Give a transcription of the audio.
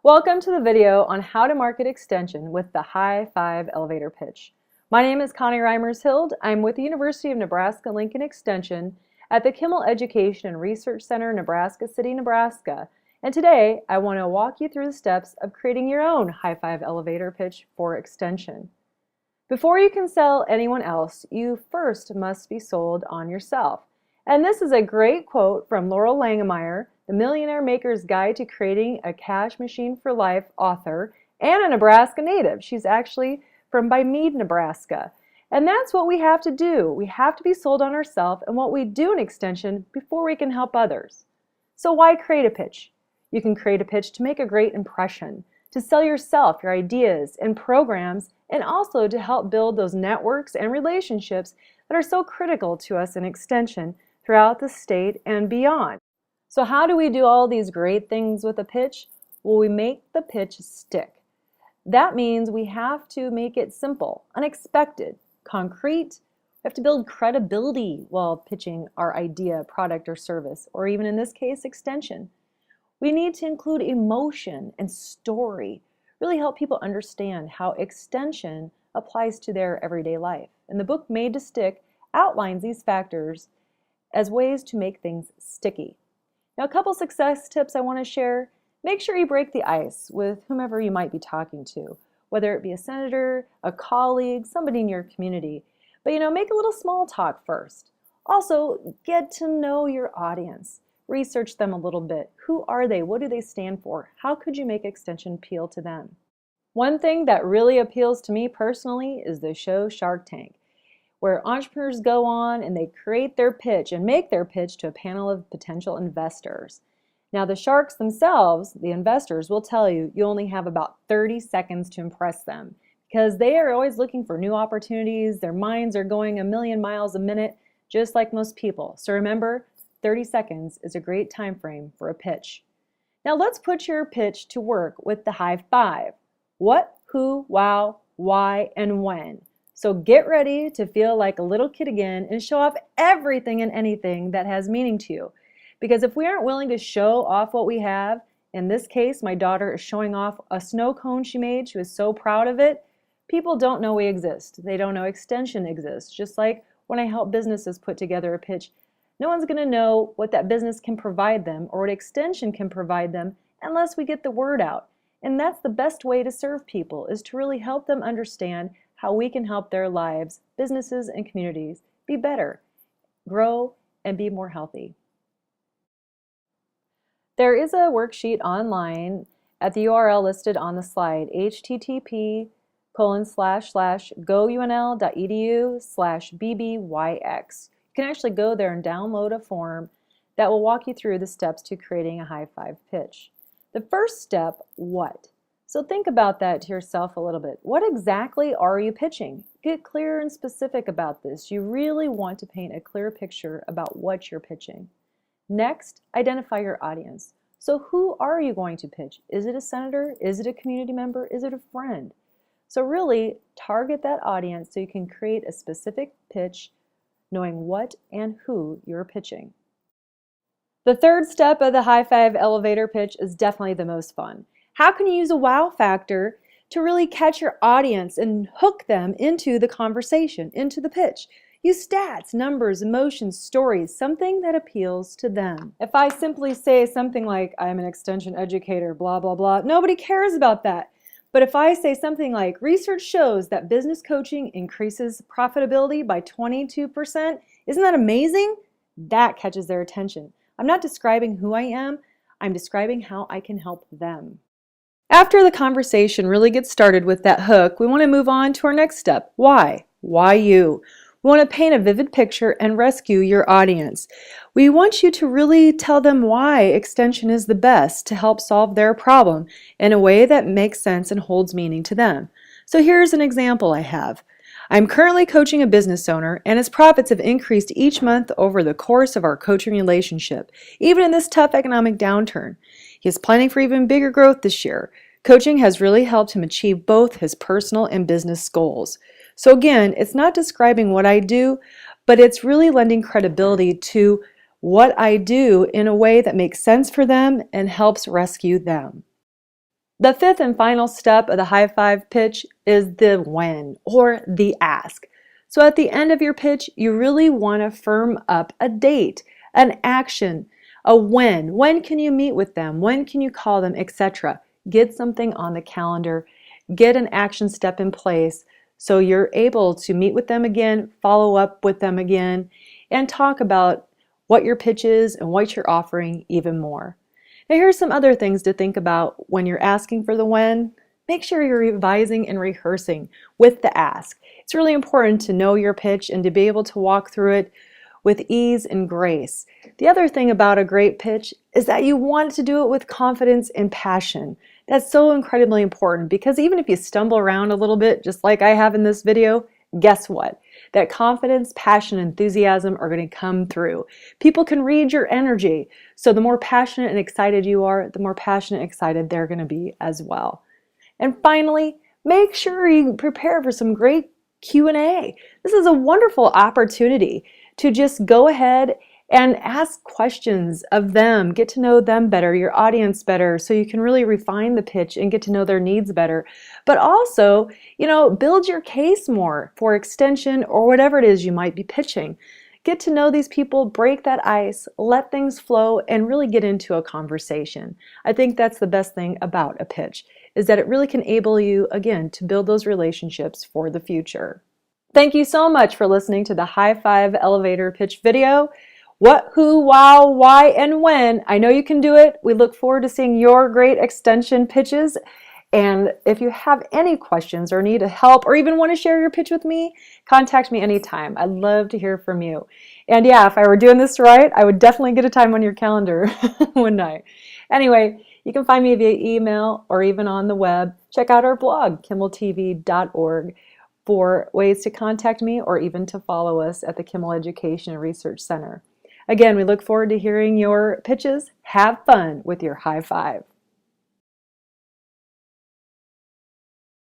Welcome to the video on how to market extension with the high five elevator pitch. My name is Connie Reimers-Hild. I'm with the University of Nebraska-Lincoln Extension at the Kimmel Education and Research Center, Nebraska City, Nebraska. And today I want to walk you through the steps of creating your own high five elevator pitch for extension. Before you can sell anyone else, you first must be sold on yourself. And this is a great quote from Laurel Langemeier, the Millionaire Maker's Guide to Creating a Cash Machine for Life author and a Nebraska native. She's actually from by Mead, Nebraska. And that's what we have to do. We have to be sold on ourselves and what we do in extension before we can help others. So why create a pitch? You can create a pitch to make a great impression, to sell yourself, your ideas and programs, and also to help build those networks and relationships that are so critical to us in extension throughout the state and beyond. So how do we do all these great things with a pitch? Well, we make the pitch stick. That means we have to make it simple, unexpected, concrete. We have to build credibility while pitching our idea, product, or service, or even in this case, extension. We need to include emotion and story, really help people understand how extension applies to their everyday life. And the book Made to Stick outlines these factors as ways to make things sticky. Now, a couple success tips I want to share. Make sure you break the ice with whomever you might be talking to, whether it be a senator, a colleague, somebody in your community. But make a little small talk first. Also, get to know your audience. Research them a little bit. Who are they? What do they stand for? How could you make extension appeal to them? One thing that really appeals to me personally is the show Shark Tank, where entrepreneurs go on and they create their pitch and make their pitch to a panel of potential investors. Now the sharks themselves, the investors, will tell you you only have about 30 seconds to impress them because they are always looking for new opportunities. Their minds are going a million miles a minute, just like most people. So remember, 30 seconds is a great time frame for a pitch. Now let's put your pitch to work with the high five. What, who, wow, why, and when. So get ready to feel like a little kid again and show off everything and anything that has meaning to you. Because if we aren't willing to show off what we have, in this case, my daughter is showing off a snow cone she made. She was so proud of it. People don't know we exist. They don't know extension exists. Just like when I help businesses put together a pitch, no one's going to know what that business can provide them or what extension can provide them unless we get the word out. And that's the best way to serve people, is to really help them understand how we can help their lives, businesses, and communities be better, grow, and be more healthy. There is a worksheet online at the URL listed on the slide, http://gounl.edu/bbyx. You can actually go there and download a form that will walk you through the steps to creating a high five pitch. The first step, what? So think about that to yourself a little bit. What exactly are you pitching? Get clear and specific about this. You really want to paint a clear picture about what you're pitching. Next, identify your audience. So who are you going to pitch? Is it a senator? Is it a community member? Is it a friend? So really target that audience so you can create a specific pitch knowing what and who you're pitching. The third step of the high five elevator pitch is definitely the most fun. How can you use a wow factor to really catch your audience and hook them into the conversation, into the pitch? Use stats, numbers, emotions, stories, something that appeals to them. If I simply say something like, I'm an extension educator, blah, blah, blah, nobody cares about that. But if I say something like, research shows that business coaching increases profitability by 22%, isn't that amazing? That catches their attention. I'm not describing who I am, I'm describing how I can help them. After the conversation really gets started with that hook, we want to move on to our next step. Why? Why you? We want to paint a vivid picture and rescue your audience. We want you to really tell them why extension is the best to help solve their problem in a way that makes sense and holds meaning to them. So here's an example I have. I'm currently coaching a business owner, and his profits have increased each month over the course of our coaching relationship, even in this tough economic downturn. He is planning for even bigger growth this year. Coaching has really helped him achieve both his personal and business goals. So again, it's not describing what I do, but it's really lending credibility to what I do in a way that makes sense for them and helps rescue them. The fifth and final step of the high five pitch is the when or the ask. So at the end of your pitch, you really want to firm up a date, an action, a when. When can you meet with them? When can you call them, etc. Get something on the calendar, get an action step in place so you're able to meet with them again, follow up with them again, and talk about what your pitch is and what you're offering even more. Now here's some other things to think about when you're asking for the when. Make sure you're revising and rehearsing with the ask. It's really important to know your pitch and to be able to walk through it with ease and grace. The other thing about a great pitch is that you want to do it with confidence and passion. That's so incredibly important because even if you stumble around a little bit, just like I have in this video, guess what? That confidence, passion, enthusiasm are going to come through. People can read your energy. So the more passionate and excited you are, the more passionate and excited they're going to be as well. And finally, make sure you prepare for some great Q&A. This is a wonderful opportunity to just go ahead and ask questions of them, get to know them better, your audience better, so you can really refine the pitch and get to know their needs better. But also, build your case more for extension or whatever it is you might be pitching. Get to know these people, break that ice, let things flow, and really get into a conversation. I think that's the best thing about a pitch, is that it really can enable you, again, to build those relationships for the future. Thank you so much for listening to the High Five Elevator Pitch video. What, who, wow, why, and when. I know you can do it. We look forward to seeing your great extension pitches. And if you have any questions or need help or even want to share your pitch with me, contact me anytime. I'd love to hear from you. And yeah, if I were doing this right, I would definitely get a time on your calendar, wouldn't I? Anyway, you can find me via email or even on the web. Check out our blog, kimmeltv.org, for ways to contact me or even to follow us at the Kimmel Education and Research Center. Again, we look forward to hearing your pitches. Have fun with your high five.